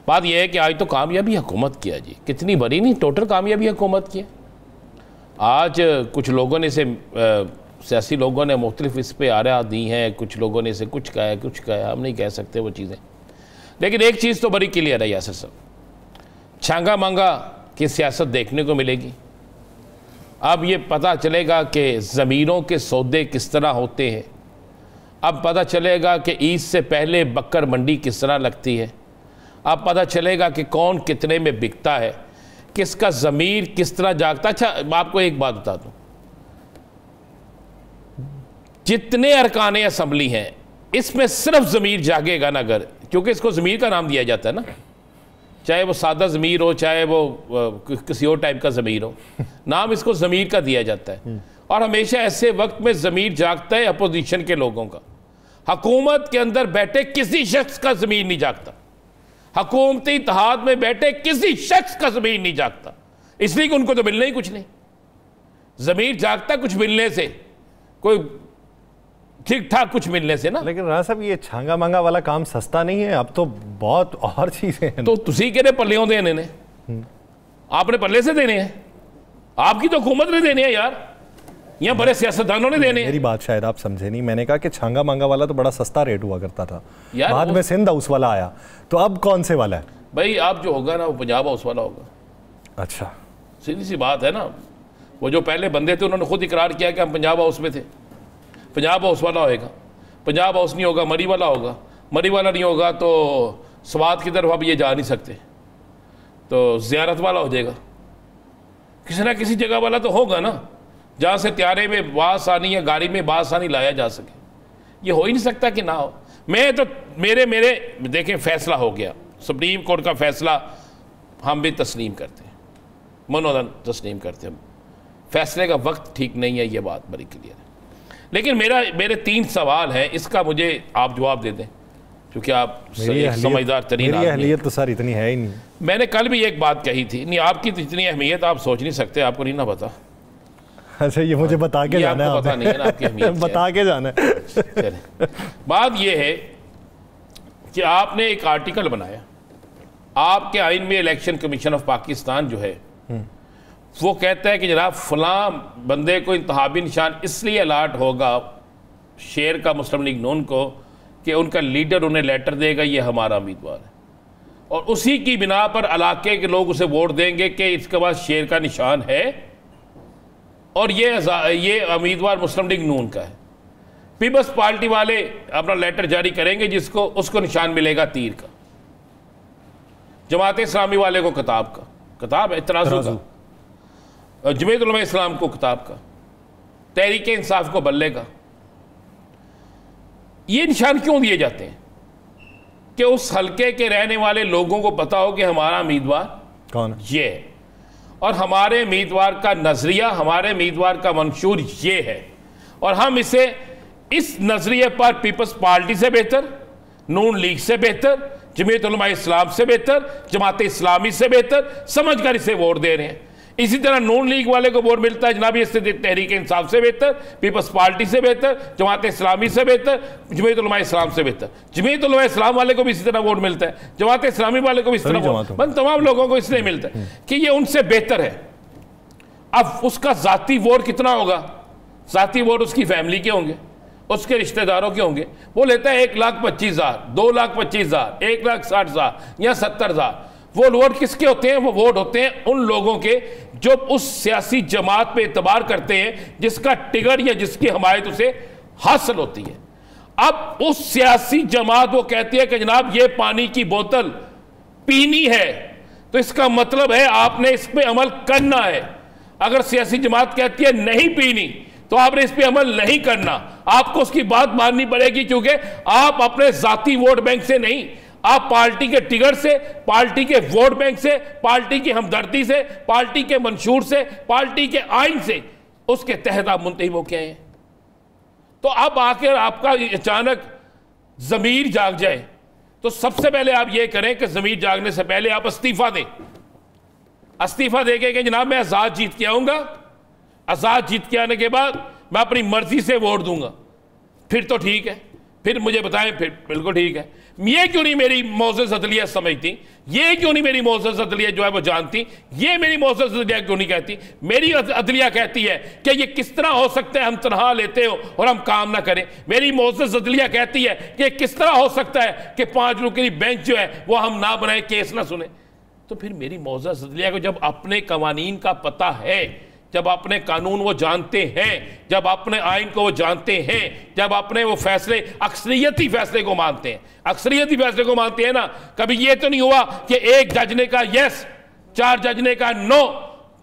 बात यह है कि आज तो कामयाबी हुकूमत किया जी, कितनी बड़ी नहीं, टोटल कामयाबी हुकूमत की है। आज कुछ लोगों ने इसे सियासी लोगों ने मुख्तलिफ इस पर आरा दी हैं, कुछ लोगों ने इसे कुछ कहा है कुछ कहा है, हम नहीं कह सकते वो चीज़ें। लेकिन एक चीज़ तो बड़ी क्लियर है यासिर साहब, छांगा मांगा की सियासत देखने को मिलेगी। अब ये पता चलेगा कि ज़मीरों के सौदे किस तरह होते हैं, अब पता चलेगा कि ईद से पहले बकर मंडी किस तरह लगती है, अब पता चलेगा कि कौन कितने में बिकता है, किसका ज़मीर किस तरह जागता। अच्छा आपको एक बात बता दूँ, जितने अरकान असम्बली हैं इसमें सिर्फ ज़मीर जागेगा ना अगर, क्योंकि इसको ज़मीर का नाम दिया जाता है ना, चाहे वो सादा ज़मीर हो चाहे वो किसी और टाइप का ज़मीर हो, नाम इसको ज़मीर का दिया जाता है। और हमेशा ऐसे वक्त में ज़मीर जागता है अपोजिशन के लोगों का। हुकूमत के अंदर बैठे किसी शख्स का ज़मीर नहीं जागता, हुकूमती इत्तेहाद में बैठे किसी शख्स का ज़मीर नहीं जागता, इसलिए कि उनको तो मिलना ही कुछ नहीं। ज़मीर जागता कुछ मिलने से, कोई ठीक ठाक कुछ मिलने से ना। लेकिन राणा साहब ये छांगा मांगा वाला काम सस्ता नहीं है, अब तो बहुत और चीजें हैं। तो तुसी कहने पल्लियों देने ने, आपने पल्ले से देने हैं, आपकी तो हुकूमत ने देने हैं यार, यहाँ बड़े सियासतदानों ने देने हैं। मेरी बात शायद आप समझे नहीं, मैंने कहा कि छांगा मांगा वाला तो बड़ा सस्ता रेट हुआ करता था, बाद में सिंध हाउस वाला आया, तो अब कौन से वाला है भाई? आप जो होगा ना वो पंजाब हाउस वाला होगा। अच्छा, सीधी सी बात है ना, वो जो पहले बंदे थे उन्होंने खुद इकरार किया कि हम पंजाब हाउस में थे। पंजाब हाउस वाला होएगा, पंजाब हाउस नहीं होगा मरी वाला होगा, मरी वाला नहीं होगा तो स्वाद की तरफ अब ये जा नहीं सकते, तो ज़ियारत वाला हो जाएगा, किसी ना किसी जगह वाला तो होगा ना, जहाँ से त्यारे में बासानी या गाड़ी में बासानी लाया जा सके। ये हो ही नहीं सकता कि ना हो। मैं तो मेरे देखें फैसला हो गया, सुप्रीम कोर्ट का फैसला हम भी तस्लीम करते हैं, मनोदन तस्लीम करते हैं, फैसले का वक्त ठीक नहीं है, ये बात बड़ी क्लियर है। लेकिन मेरे 3 सवाल हैं, इसका मुझे आप जवाब दे दें क्योंकि आप समझदार तरीन आदमी हैं। अहलियत तो सर इतनी है ही नहीं। मैंने कल भी एक बात कही थी, नहीं आपकी तो इतनी अहमियत आप सोच नहीं सकते, आपको नहीं ना पता। अच्छा ये मुझे बता के जाना है, पता नहीं है ना आपकी अहमियत बता के जाना है। बात ये है कि आपने एक आर्टिकल बनाया, आपके आइन में इलेक्शन कमीशन ऑफ पाकिस्तान जो है वो कहता है कि जनाब फलां बंदे को इंतहाबी निशान इसलिए अलाट होगा शेर का मुस्लिम लीग नून को कि उनका लीडर उन्हें लेटर देगा ये हमारा उम्मीदवार है, और उसी की बिना पर इलाके के लोग उसे वोट देंगे कि इसके पास शेर का निशान है और ये उम्मीदवार मुस्लिम लीग नून का है। पीपल्स पार्टी वाले अपना लेटर जारी करेंगे जिसको उसको निशान मिलेगा तीर का, जमात इस्लामी वाले को किताब है तराजू का, जमीयत उलमा इस्लाम को किताब का, तहरीक इंसाफ को बल्ले का। ये निशान क्यों दिए जाते हैं? कि उस हलके के रहने वाले लोगों को पता हो कि हमारा उम्मीदवार कौन है, ये है, और हमारे उम्मीदवार का नजरिया, हमारे उम्मीदवार का मंशूर ये है, और हम इसे इस नजरिए पर पीपल्स पार्टी से बेहतर, नून लीग से बेहतर, जमीयत उलमा इस्लाम से बेहतर, जमात इस्लामी से बेहतर समझकर इसे वोट दे रहे हैं। इसी तरह नून लीग वाले को वोट मिलता है जनाब इससे तहरीक इंसाफ से बेहतर, पीपल्स पार्टी से बेहतर, जमात इस्लामी से बेहतर, जमीयत उलमा इस्लाम से बेहतर। जमीयत उलमा इस्लाम वाले को भी इसी तरह वोट मिलता है, जमात इस्लामी वाले को भी इसी तरह वोट, तमाम लोगों को इसलिए मिलता है कि ये उनसे बेहतर है। अब उसका जाती वोट कितना होगा? जाती वोट उसकी फैमिली के होंगे, उसके रिश्तेदारों के होंगे। वो लेता है 1,25,000, 2,25,000, 1,60,000 या 70,000। वो वोट किसके होते हैं? वो वोट होते हैं उन लोगों के जो उस सियासी जमात पे एतबार करते हैं जिसका टिकट या जिसकी हमायत उसे हासिल होती है। अब उस सियासी जमात वो कहती है कि जनाब ये पानी की बोतल पीनी है, तो इसका मतलब है आपने इस पे अमल करना है। अगर सियासी जमात कहती है नहीं पीनी तो आपने इस पे अमल नहीं करना, आपको उसकी बात माननी पड़ेगी, क्योंकि आप अपने जाती वोट बैंक से नहीं, आप पार्टी के टिकट से, पार्टी के वोट बैंक से, पार्टी की हमदर्दी से, पार्टी के मंशूर से, पार्टी के आइन से उसके तहत आप मुंतहिब हो के आए हैं। तो अब आकर आपका अचानक ज़मीर जाग जाए तो सबसे पहले आप ये करें कि ज़मीर जागने से पहले आप इस्तीफा दें। इस्तीफा दे के जनाब मैं आज़ाद जीत के आऊँगा, आज़ाद जीत के आने के बाद मैं अपनी मर्जी से वोट दूंगा, फिर तो ठीक है, फिर मुझे बताएं, फिर बिल्कुल ठीक है। ये क्यों नहीं मेरी मोअज़्ज़ज़ अदलिया समझती, ये क्यों नहीं मेरी मोअज़्ज़ज़ अदलिया जो है वो जानती, ये मेरी मोअज़्ज़ज़ अदलिया क्यों नहीं कहती? मेरी अदलिया कहती है कि ये किस तरह हो सकता है हम तनहा लेते हो और हम काम ना करें। मेरी मोअज़्ज़ज़ अदलिया कहती है कि किस तरह हो सकता है कि 5 रुकनी बेंच जो है वो हम ना बनाए, केस ना सुने। तो फिर मेरी मोअज़्ज़ज़ अदलिया को जब अपने कवानीन का पता है, जब अपने कानून वो जानते हैं, जब अपने आइन को वो जानते हैं, जब अपने वो फैसले अक्सरियती फैसले को मानते हैं, अक्सरियती फैसले को मानते हैं ना, कभी ये तो नहीं हुआ कि एक जज ने कहा यस, 4 जज ने कहा नो,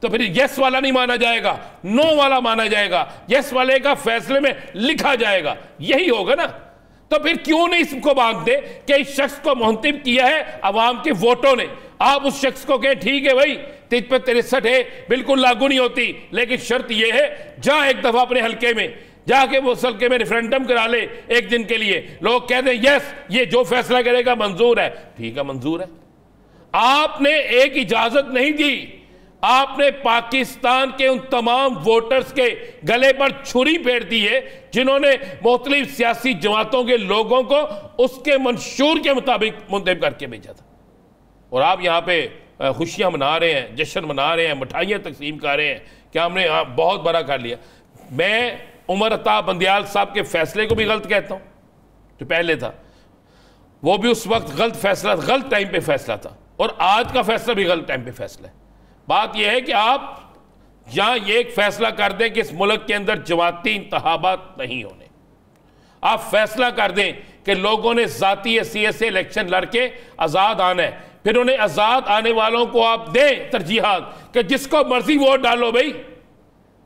तो फिर यस वाला नहीं माना जाएगा, नो वाला माना जाएगा, यस वाले का फैसले में लिखा जाएगा, यही होगा ना। तो फिर क्यों नहीं इसको मानते कि इस शख्स को मुंतखब किया है अवाम के वोटों ने, आप उस शख्स को कहें ठीक है भाई 363 है बिल्कुल लागू नहीं होती, लेकिन शर्त यह है जा एक दफा अपने हल्के में जाके वो हल्के में रेफरेंडम करा ले एक दिन के लिए, लोग कहते हैं यस ये जो फैसला करेगा मंजूर है, ठीक है मंजूर है। आपने एक इजाजत नहीं दी, आपने पाकिस्तान के उन तमाम वोटर्स के गले पर छुरी फेर दी है जिन्होंने मुख्तलिफ सियासी जमातों के लोगों को उसके मंशूर के मुताबिक मुंतखब करके भेजा था। और आप यहाँ पे खुशियाँ मना रहे हैं, जश्न मना रहे हैं, मिठाइयाँ तकसीम कर रहे हैं कि हमने बहुत बड़ा कर लिया। मैं उमर अता बंदियाल साहब के फैसले को भी गलत कहता हूँ, जो पहले था वो भी उस वक्त गलत फैसला, गलत टाइम पे फैसला था, और आज का फैसला भी गलत टाइम पे फैसला है। बात यह है कि आप जहाँ ये एक फैसला कर दें कि इस मुल्क के अंदर जमाती इंतखाबात नहीं होने, आप फैसला कर दें कि लोगों ने ज़ाती हैसियत से इलेक्शन लड़के आज़ाद आना है, फिर उन्हें आज़ाद आने वालों को आप दें तरजीहात कि जिसको मर्जी वोट डालो भाई,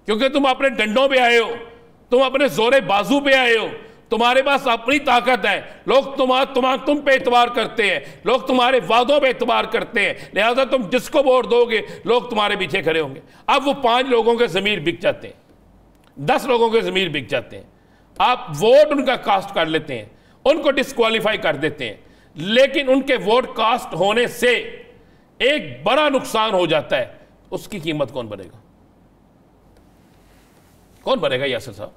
क्योंकि तुम अपने डंडों पे आए हो, तुम अपने जोरे बाजू पे आए हो, तुम्हारे पास अपनी ताकत है, लोग तुम पे एतबार करते हैं, लोग तुम्हारे वादों पे एतबार करते हैं, लिहाजा तुम जिसको वोट दोगे लोग तुम्हारे पीछे खड़े होंगे। अब वो 5 लोगों के ज़मीर बिक जाते हैं, 10 लोगों के ज़मीर बिक जाते हैं, आप वोट उनका कास्ट कर लेते हैं, उनको डिस्क्वालीफाई कर देते हैं, लेकिन उनके वोट कास्ट होने से एक बड़ा नुकसान हो जाता है, उसकी कीमत कौन भरेगा? कौन भरेगा यासिर साहब?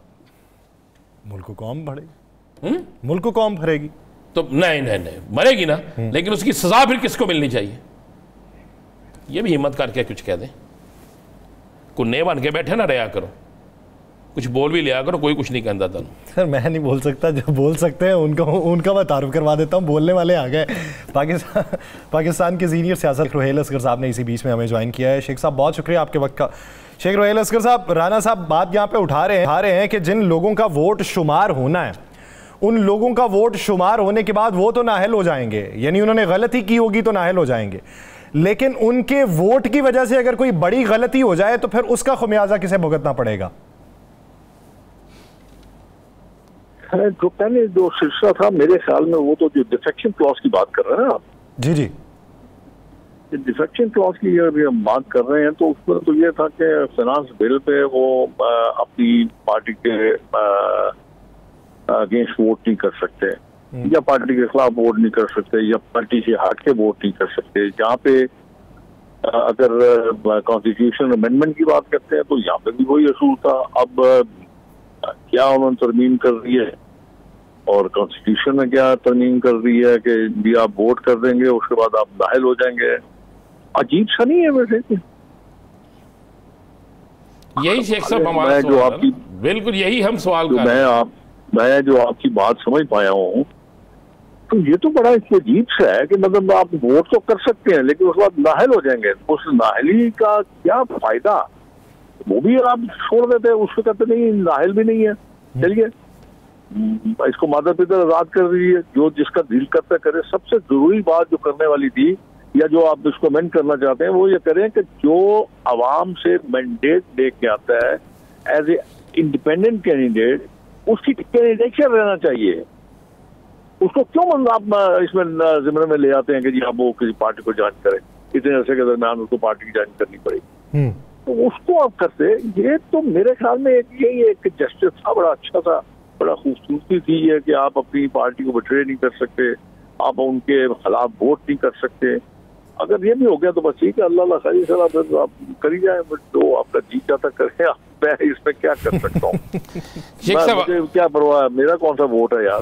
मुल्क को कौम भरेगी, मुल्क को कौम भरेगी। तो नहीं मरेगी ना, लेकिन उसकी सजा फिर किसको मिलनी चाहिए? ये भी हिम्मत करके कुछ कह दें, कुन्ने बन के बैठे ना रहा करो, कुछ बोल भी लिया करो, कोई कुछ नहीं कहता था। सर मैं नहीं बोल सकता, जो बोल सकते हैं उनका मैं तारुफ करवा देता हूँ, बोलने वाले आ गए। पाकिस्तान के सीनियर सियासत रोहेल असगर साहब ने इसी बीच में हमें ज्वाइन किया है। शेख साहब बहुत शुक्रिया आपके वक्त का। शेख रोहेल असगर साहब, राना साहब बात यहाँ पे उठा रहे हैं कि जिन लोगों का वोट शुमार होना है, उन लोगों का वोट शुमार होने के बाद वो तो नाअहल हो जाएंगे, यानी उन्होंने गलती की होगी तो नाअहल हो जाएंगे, लेकिन उनके वोट की वजह से अगर कोई बड़ी गलती हो जाए तो फिर उसका खुमियाजा किसे भुगतना पड़ेगा? जो पहले जो सिलसिला था मेरे ख्याल में वो तो जो डिफेक्शन क्लॉज की बात कर रहे हैं आप। जी जी, डिफेक्शन क्लॉज की अभी हम बात कर रहे हैं तो उसमें तो ये था कि फाइनेंस बिल पे वो अपनी पार्टी के अगेंस्ट वोट नहीं कर सकते, या पार्टी के खिलाफ वोट नहीं कर सकते, या पार्टी से हट के वोट नहीं कर सकते। जहाँ पे अगर कॉन्स्टिट्यूशन अमेंडमेंट की बात करते हैं तो यहाँ पे भी वही असूल था। अब क्या उन्होंने तरमीम कर रही है और कॉन्स्टिट्यूशन में क्या तरमीम कर रही है कि भी आप वोट कर देंगे उसके बाद आप नाअहल हो जाएंगे, अजीब सा नहीं है वैसे? यही शेख साहब हमारा जो आपकी बिल्कुल यही हम सवाल कर रहे हैं। मैं जो आपकी बात समझ पाया हूँ तो ये तो बड़ा अजीब सा है कि मतलब आप वोट तो कर सकते हैं लेकिन उसके बाद नाअहल हो जाएंगे, उस नाअहली का क्या फायदा? वो भी आप छोड़ देते हैं, उसको कहते नहीं नाअहल भी नहीं है, चलिए इसको माता पिता आजाद कर दीजिए, जो जिसका दिल करता करे। सबसे जरूरी बात जो करने वाली थी या जो आप इसको अमेंड करना चाहते हैं वो ये करें कि जो आवाम से मैंडेट लेके आता है एज ए इंडिपेंडेंट कैंडिडेट, उसकी कैंडिडेटशिप रहना चाहिए। उसको क्यों आप इसमें जिम्मे में ले आते हैं कि जी आप वो किसी पार्टी को ज्वाइन करें, इतने अर्से के दरमियान उसको पार्टी की ज्वाइन करनी पड़ेगी, तो उसको आप करते। ये तो मेरे ख्याल में यही एक जस्टिस था, बड़ा अच्छा था, बड़ा खूबसूरती थी ये कि आप अपनी पार्टी को बिट्रे नहीं कर सकते, आप उनके खिलाफ वोट नहीं कर सकते। अगर ये भी हो गया तो बस ठीक है, अल्लाह खैर सर आप करी जाए, जो आपका जी चाहता करें, मैं इसमें क्या कर सकता हूँ? मुझे क्या परवाह है, मेरा कौन सा वोट है यार।